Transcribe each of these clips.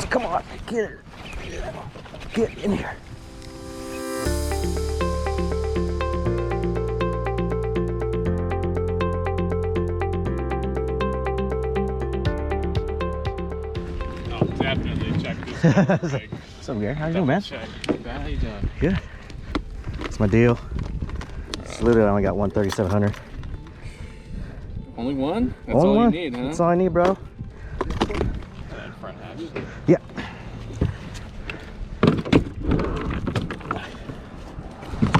Come on, get it. Get in here. Oh, definitely check this out. Like, What's up, Gary? How you doing, man? check. How you doing? Good. That's my deal. It's literally, I only got one 3700. Only one? That's Only all one. you need, huh? That's all I need, bro. That front hatch. Yeah.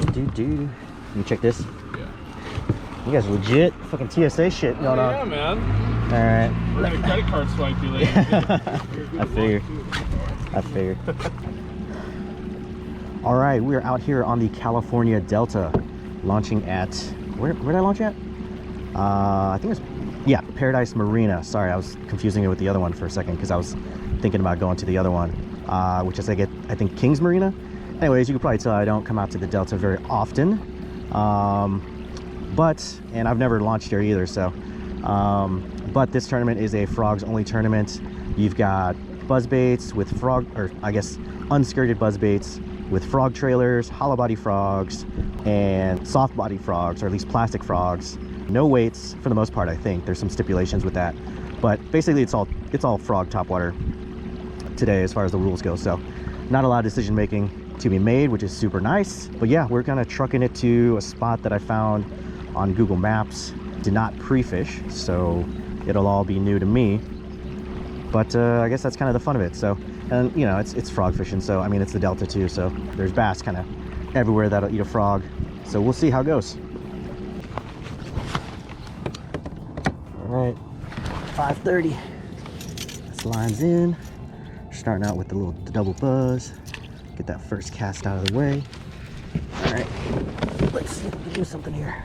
Let me check this. Yeah. You guys legit fucking TSA shit going on. Yeah, man. All right. We're gonna credit card swipe you later. I figured. All right, we are out here on the California Delta, launching at where did I launch at? I think it's Paradise Marina. Sorry, I was confusing it with the other one for a second because I was thinking about going to the other one, which is I think Kings Marina. Anyways, you can probably tell I don't come out to the Delta very often, and I've never launched here either. So, but this tournament is a frogs only tournament. You've got buzz baits with unskirted buzz baits with frog trailers, hollow body frogs, and soft body frogs, or at least plastic frogs. No weights for the most part. I think there's some stipulations with that, but basically it's all frog topwater today as far as the rules go. So, not a lot of decision making to be made, which is super nice. But yeah, we're kind of trucking it to a spot that I found on Google Maps. Did not pre-fish, so it'll all be new to me. But I guess that's kind of the fun of it. So, and you know, it's frog fishing, so I mean it's the Delta too, so there's bass kind of everywhere that'll eat a frog. So we'll see how it goes. All right, 5:30. This line's in. Starting out with the double buzz. Get that first cast out of the way. All right, let's see if we can do something here.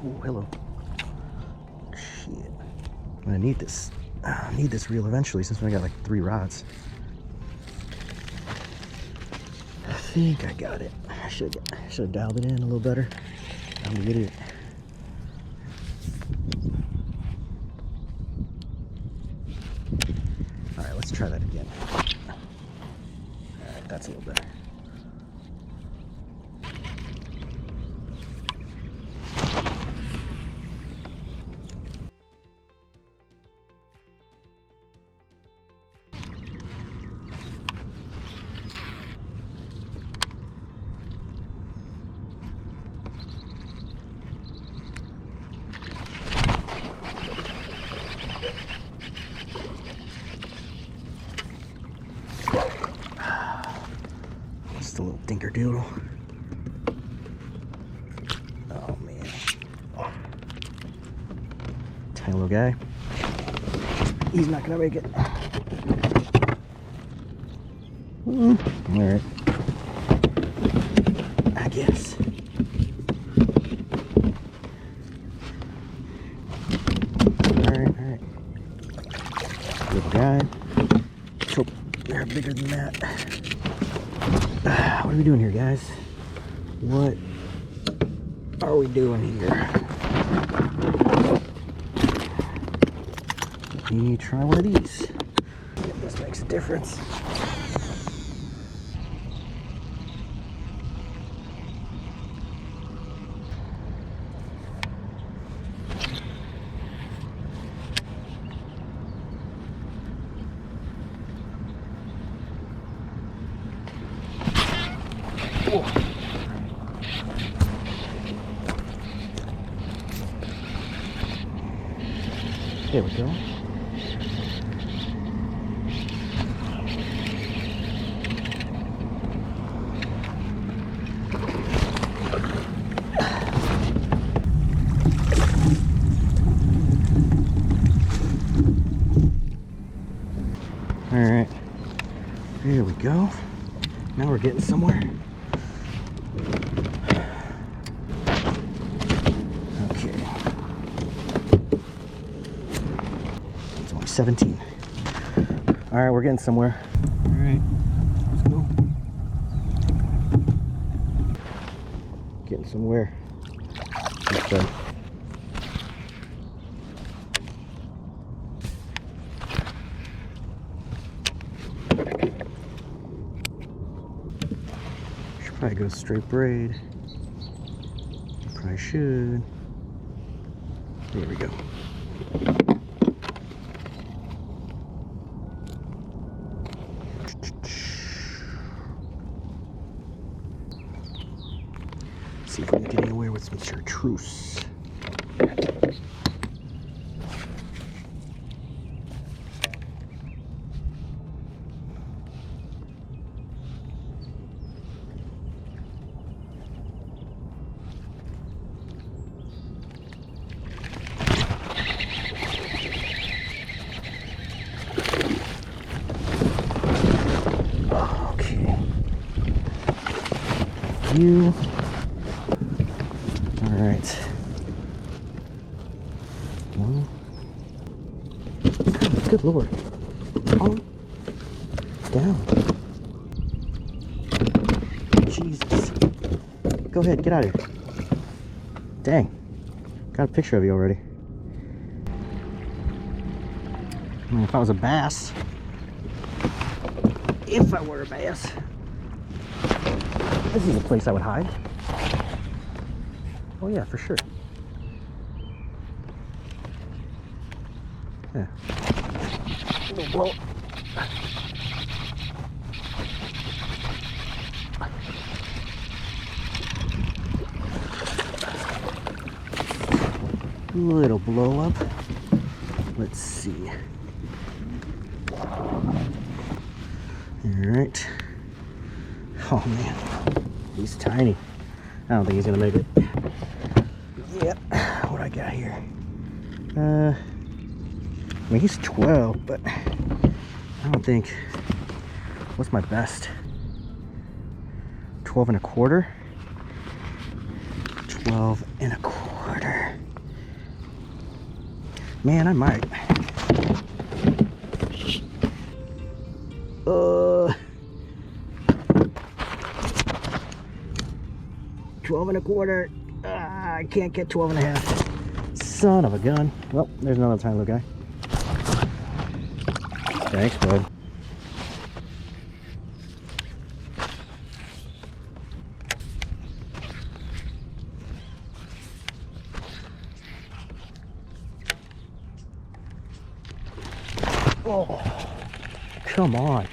Oh, hello. Shit. I'm gonna need this. I need this reel eventually since we got like 3 rods. I think I got it. I should have dialed it in a little better. I'm an idiot. All right, let's try that again. All right, that's a little better. Just a little dinker doodle. Oh man. Tiny little guy. He's not gonna make it. Alright. I guess. Alright. Little guy. Oh, they're bigger than that. What are we doing here, guys? What are we doing here? Let me try one of these. See if this makes a difference. There we go. All right, there we go. Now we're getting somewhere. Okay. 17. All right, we're getting somewhere. All right, let's go. Getting somewhere. Okay. Should probably go straight braid. Probably should. There we go. See if we can get anywhere with some chartreuse. Okay. You. All right. Well, good Lord. Calm down. Jesus. Go ahead, get out of here. Dang. Got a picture of you already. I mean, if I was a bass, if I were a bass, this is a place I would hide. Oh yeah, for sure. Yeah. Well, little blow up. Let's see. All right. Oh man, he's tiny. I don't think he's gonna make it. Yep. What I got here? I mean, he's 12, but I don't think. What's my best? 12 and a quarter. 12 and a quarter. Man, I might. 12 and a quarter. I can't get 12 and a half. Son of a gun. Well, there's another tiny little guy. Thanks, bud. Oh, come on.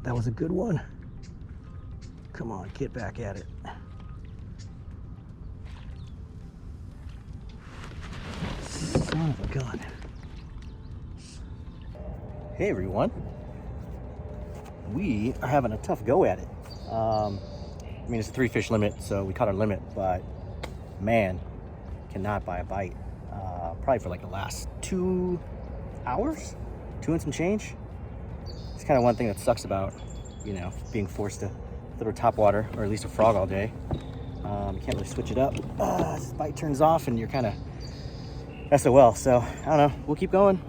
That was a good one. Come on, get back at it. Son of a gun. Hey everyone. We are having a tough go at it. I mean, it's a 3-fish limit, so we caught our limit, but man, cannot buy a bite. Probably for like the last 2 hours, 2 and some change. It's kind of one thing that sucks about, you know, being forced to throw topwater or at least a frog all day. You can't really switch it up. This bite turns off and you're kind of SOL. So I don't know. We'll keep going.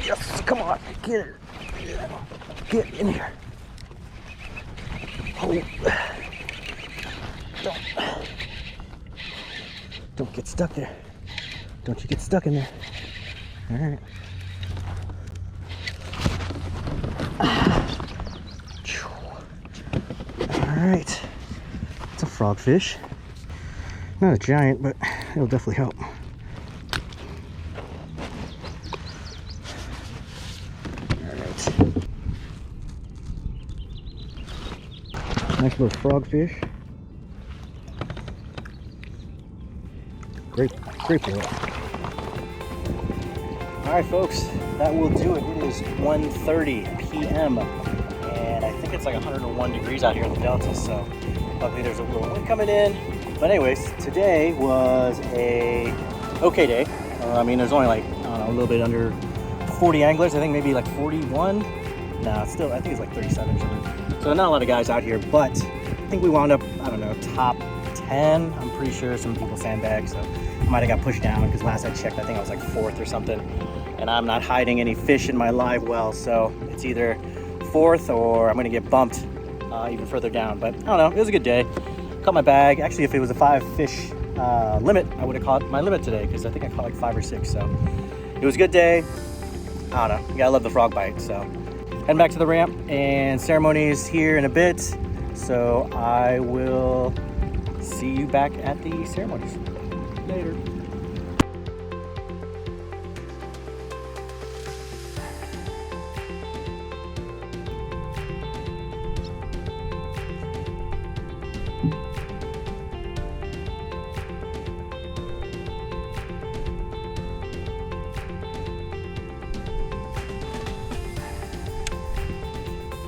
Yes, come on, get it. Get in here. Oh. Don't get stuck there. Don't you get stuck in there. All right. All right. It's a frogfish. Not a giant, but it'll definitely help. Nice little frogfish. Great boy. All right, folks, that will do it. It is 1:30 p.m. think it's like 101 degrees out here in the Delta, so luckily there's a little wind coming in. But anyways, today was a okay day. I mean, there's only like, I don't know, a little bit under 40 anglers. I think maybe like 41. Nah, still, I think it's like 37 or something. So not a lot of guys out here, but I think we wound up, I don't know, top 10. I'm pretty sure some people sandbagged, so I might have got pushed down because last I checked, I think I was like 4th or something. And I'm not hiding any fish in my live well, so it's either 4th or I'm gonna get bumped even further down. But I don't know, it was a good day. Caught my bag. Actually, if it was a 5-fish limit, I would have caught my limit today because I think I caught like 5 or 6. So it was a good day. I don't know, you gotta love the frog bite. So heading back to the ramp, and ceremonies here in a bit. So I will see you back at the ceremonies later.